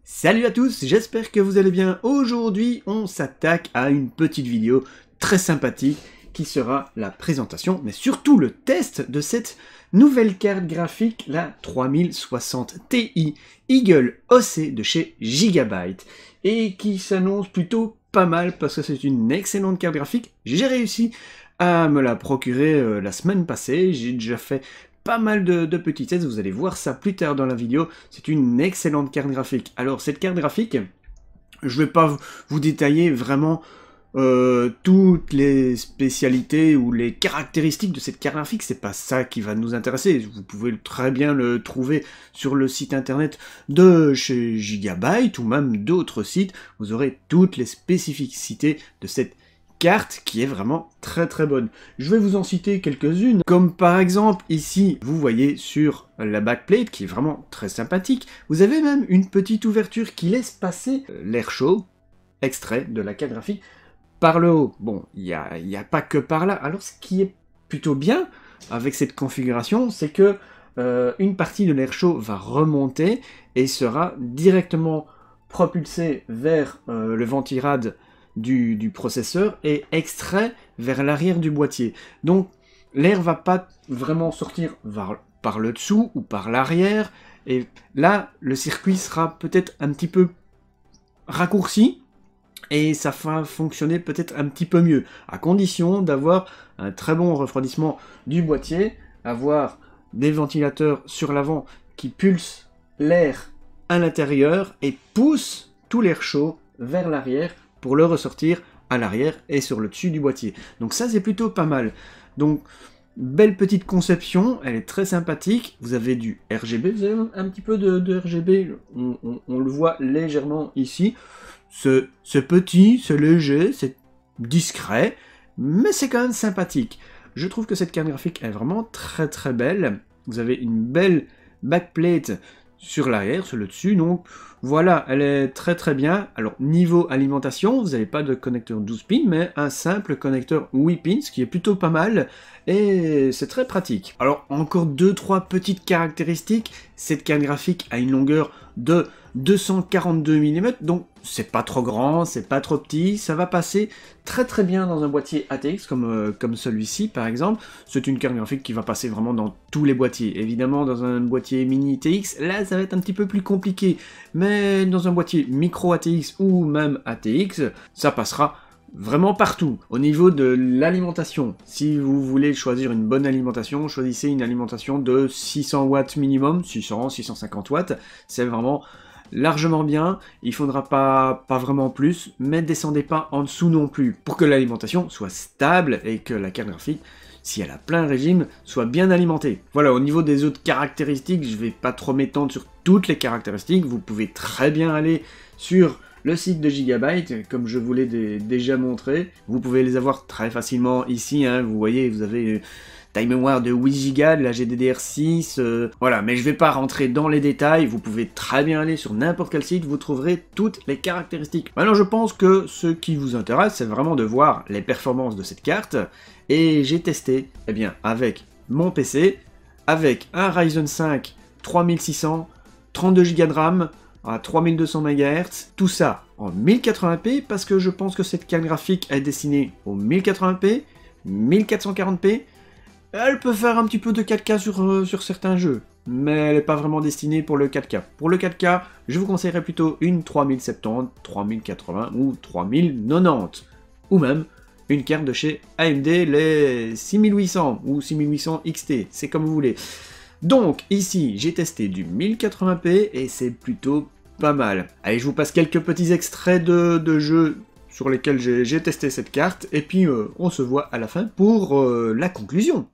Salut à tous, j'espère que vous allez bien. Aujourd'hui, on s'attaque à une petite vidéo très sympathique qui sera la présentation, mais surtout le test de cette nouvelle carte graphique, la 3060 Ti Eagle OC de chez Gigabyte, et qui s'annonce plutôt pas mal parce que c'est une excellente carte graphique. J'ai réussi à me la procurer la semaine passée, j'ai déjà fait pas mal de petits tests, vous allez voir ça plus tard dans la vidéo. C'est une excellente carte graphique. Alors cette carte graphique, je vais pas vous détailler vraiment toutes les spécialités ou les caractéristiques de cette carte graphique, c'est pas ça qui va nous intéresser. Vous pouvez très bien le trouver sur le site internet de chez Gigabyte ou même d'autres sites. Vous aurez toutes les spécificités de cette carte qui est vraiment très très bonne. Je vais vous en citer quelques-unes, comme par exemple ici, vous voyez sur la backplate qui est vraiment très sympathique, vous avez même une petite ouverture qui laisse passer l'air chaud, extrait de la carte graphique, par le haut. Bon, il n'y a pas que par là. Alors ce qui est plutôt bien avec cette configuration, c'est que une partie de l'air chaud va remonter et sera directement propulsée vers le ventirad du processeur et extrait vers l'arrière du boîtier. Donc l'air va pas vraiment sortir par le dessous ou par l'arrière, et là le circuit sera peut-être un petit peu raccourci et ça va fonctionner peut-être un petit peu mieux, à condition d'avoir un très bon refroidissement du boîtier, avoir des ventilateurs sur l'avant qui pulsent l'air à l'intérieur et poussent tout l'air chaud vers l'arrière pour le ressortir à l'arrière et sur le dessus du boîtier. Donc ça c'est plutôt pas mal. Donc belle petite conception, elle est très sympathique. Vous avez du RGB, vous avez un petit peu de RGB, on le voit légèrement ici. C'est petit, c'est léger, c'est discret, mais c'est quand même sympathique. Je trouve que cette carte graphique est vraiment très très belle. Vous avez une belle backplate sur l'arrière, sur le dessus, donc voilà, elle est très très bien. Alors niveau alimentation, vous n'avez pas de connecteur 12 pins, mais un simple connecteur 8 pins, ce qui est plutôt pas mal, et c'est très pratique. Alors encore 2-3 petites caractéristiques, cette carte graphique a une longueur de 242 mm, donc c'est pas trop grand, c'est pas trop petit, ça va passer très très bien dans un boîtier ATX comme celui-ci par exemple. C'est une carte graphique qui va passer vraiment dans tous les boîtiers. Évidemment dans un boîtier mini ATX, là ça va être un petit peu plus compliqué, mais dans un boîtier micro ATX ou même ATX, ça passera vraiment partout. Au niveau de l'alimentation, si vous voulez choisir une bonne alimentation, choisissez une alimentation de 600 watts minimum, 600-650 watts, c'est vraiment largement bien. Il faudra pas vraiment plus, mais descendez pas en dessous non plus, pour que l'alimentation soit stable et que la carte graphique, si elle a plein régime, soit bien alimentée. Voilà, au niveau des autres caractéristiques, je vais pas trop m'étendre sur toutes les caractéristiques, vous pouvez très bien aller sur le site de Gigabyte, comme je vous l'ai déjà montré. Vous pouvez les avoir très facilement ici, hein. Vous voyez, vous avez time mémoire de 8 Go, de la GDDR6, voilà, mais je vais pas rentrer dans les détails, vous pouvez très bien aller sur n'importe quel site, vous trouverez toutes les caractéristiques. Maintenant je pense que ce qui vous intéresse, c'est vraiment de voir les performances de cette carte, et j'ai testé, eh bien, avec mon PC, avec un Ryzen 5 3600, 32 Go de RAM, à 3200 MHz, tout ça en 1080p, parce que je pense que cette carte graphique est destinée au 1080p, 1440p, elle peut faire un petit peu de 4K sur certains jeux, mais elle n'est pas vraiment destinée pour le 4K. Pour le 4K, je vous conseillerais plutôt une 3070, 3080 ou 3090, ou même une carte de chez AMD, les 6800 ou 6800 XT, c'est comme vous voulez. Donc ici, j'ai testé du 1080p et c'est plutôt pas mal. Allez, je vous passe quelques petits extraits de jeux sur lesquels j'ai testé cette carte, et puis on se voit à la fin pour la conclusion.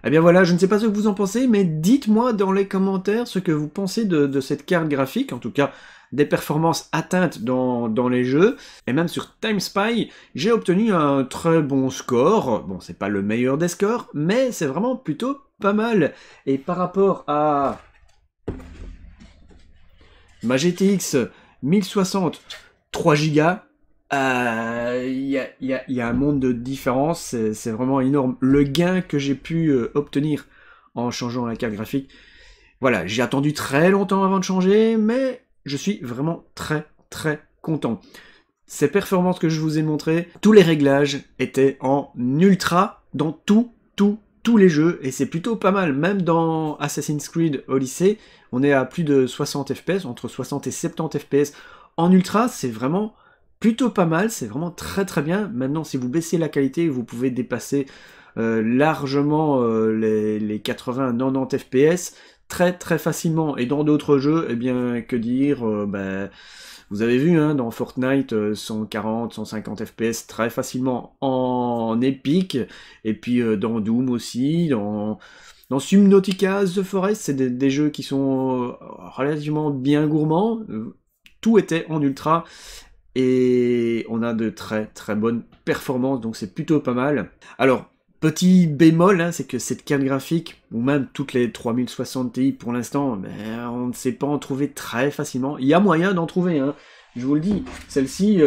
Eh bien voilà, je ne sais pas ce que vous en pensez, mais dites-moi dans les commentaires ce que vous pensez de cette carte graphique, en tout cas des performances atteintes dans les jeux, et même sur TimeSpy, j'ai obtenu un très bon score. Bon, c'est pas le meilleur des scores, mais c'est vraiment plutôt pas mal. Et par rapport à ma GTX 1060 3 Go, il y a un monde de différence, c'est vraiment énorme. Le gain que j'ai pu obtenir en changeant la carte graphique, voilà, j'ai attendu très longtemps avant de changer, mais je suis vraiment très content. Ces performances que je vous ai montrées, tous les réglages étaient en ultra dans tous les jeux, et c'est plutôt pas mal. Même dans Assassin's Creed Odyssey, on est à plus de 60 FPS, entre 60 et 70 FPS en ultra, c'est vraiment plutôt pas mal, c'est vraiment très bien. Maintenant, si vous baissez la qualité, vous pouvez dépasser largement les 80-90 FPS très facilement. Et dans d'autres jeux, eh bien, que dire, vous avez vu, hein, dans Fortnite, 140, 150 FPS très facilement en épique, et puis dans Doom aussi, dans Subnautica, The Forest, c'est des jeux qui sont relativement bien gourmands. Tout était en ultra, et on a de très bonnes performances, donc c'est plutôt pas mal. Alors, petit bémol, hein, c'est que cette carte graphique, ou même toutes les 3060 Ti pour l'instant, on ne sait pas en trouver très facilement. Il y a moyen d'en trouver, hein, je vous le dis. Celle-ci,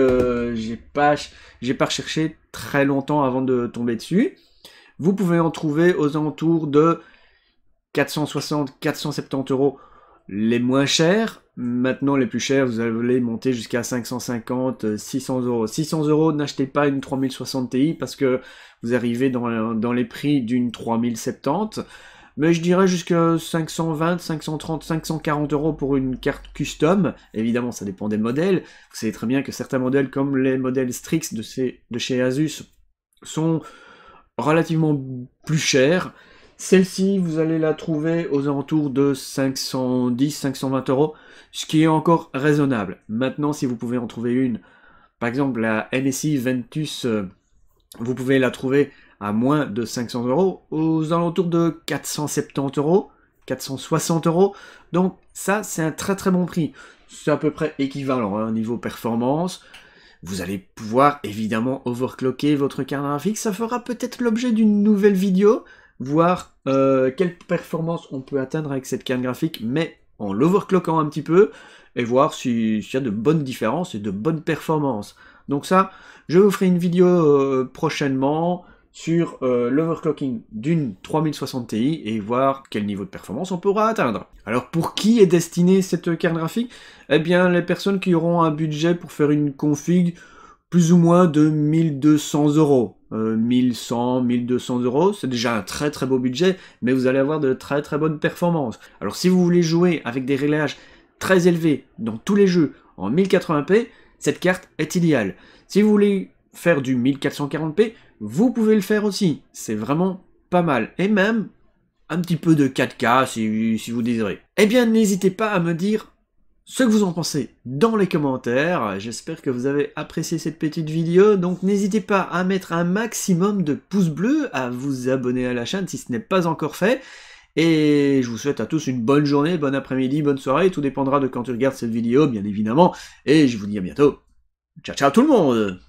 j'ai pas recherché très longtemps avant de tomber dessus. Vous pouvez en trouver aux alentours de 460-470 € les moins chers. Maintenant, les plus chers, vous allez monter jusqu'à 550, 600 €. 600 €, n'achetez pas une 3060 Ti parce que vous arrivez dans les prix d'une 3070. Mais je dirais jusqu'à 520, 530, 540 € pour une carte custom. Évidemment, ça dépend des modèles. Vous savez très bien que certains modèles, comme les modèles Strix de chez Asus, sont relativement plus chers. Celle-ci, vous allez la trouver aux alentours de 510-520 €, ce qui est encore raisonnable. Maintenant, si vous pouvez en trouver une, par exemple la MSI Ventus, vous pouvez la trouver à moins de 500 €, aux alentours de 470 €, 460 €. Donc ça, c'est un très bon prix. C'est à peu près équivalent, hein, niveau performance. Vous allez pouvoir évidemment overclocker votre carte graphique. Ça fera peut-être l'objet d'une nouvelle vidéo, voir quelle performance on peut atteindre avec cette carte graphique, mais en l'overclockant un petit peu, et voir s'il y a de bonnes différences et de bonnes performances. Donc ça, je vous ferai une vidéo prochainement sur l'overclocking d'une 3060 Ti et voir quel niveau de performance on pourra atteindre. Alors pour qui est destinée cette carte graphique? Eh bien les personnes qui auront un budget pour faire une config plus ou moins de 1200 €. 1100, 1200 €, c'est déjà un très beau budget, mais vous allez avoir de très bonnes performances. Alors si vous voulez jouer avec des réglages très élevés dans tous les jeux en 1080p, cette carte est idéale. Si vous voulez faire du 1440p, vous pouvez le faire aussi. C'est vraiment pas mal. Et même un petit peu de 4K si vous désirez. Eh bien, n'hésitez pas à me dire ce que vous en pensez dans les commentaires. J'espère que vous avez apprécié cette petite vidéo, donc n'hésitez pas à mettre un maximum de pouces bleus, à vous abonner à la chaîne si ce n'est pas encore fait, et je vous souhaite à tous une bonne journée, bon après-midi, bonne soirée, tout dépendra de quand tu regardes cette vidéo bien évidemment, et je vous dis à bientôt. Ciao tout le monde!